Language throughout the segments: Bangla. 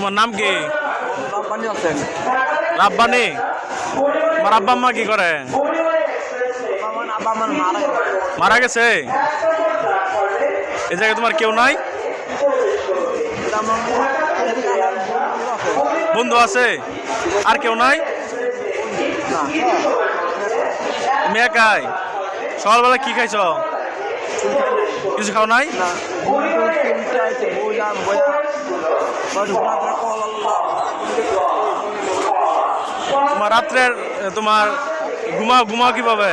তোমার নাম কি? রাব্বানি আছেন। রাব্বানি। আমার আব্বা আম্মা কি করে? আব্বা আমার মারা গেছে। এই জায়গায় তোমার কেউ নাই? বন্ধু আছে? আর কেউ নাই? তুমি একাই? সকালবেলা কি খাইছ? কিছু খাও নাই? তোমার রাত্রের তোমার ঘুমাও কিভাবে?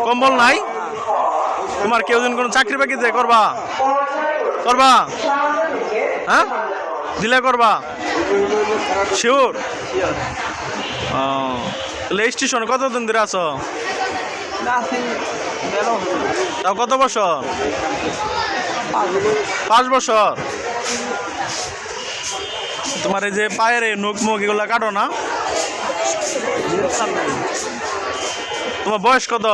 কম্বল নাই? তোমার কেউ দিন কোনো চাকরি বাকরি দে করবা? হ্যাঁ দিলে করবা? শিওর? তাহলে স্টেশনে কতদিন ধরে আছো? তাও কত বছর? 5 বছর। তোমার এই যে পায়ের এই নখ মুখ এগুলা কাটো না? তোমার বয়স কত?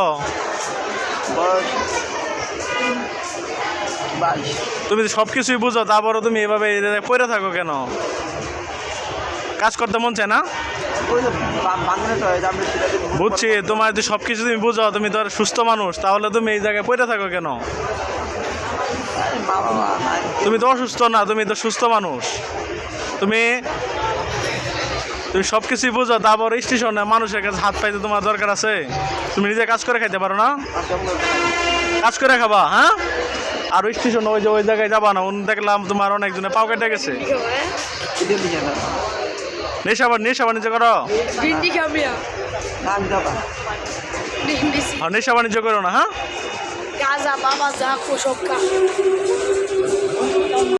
তুমি সব কিছুই বুঝো, তারপরে তুমি এভাবে পড়ে থাকো কেন? কাজ করতে মন চায় না? বুঝছি, তোমার যদি সব কিছু তুমি বুঝো, তুমি তো সুস্থ মানুষ, তাহলে তুমি এই জায়গায় পড়ে থাকো কেন? তুমি তো অসুস্থ না, তুমি তো সুস্থ মানুষ। তুমি সব কিছুই বুঝো, তারপর স্টেশনে মানুষের কাছে হাত পাইতে তোমার দরকার আছে? তুমি নিজে কাজ করে খাইতে পারো না? কাজ করে খাবা, হ্যাঁ? আর স্টেশন ওই জায়গায় যাবা না? দেখলাম তোমার অনেকজনে পাও কেটে গেছে। নেশা বাণিজ্য করো? নেশা বাণিজ্য করো না, হ্যাঁ?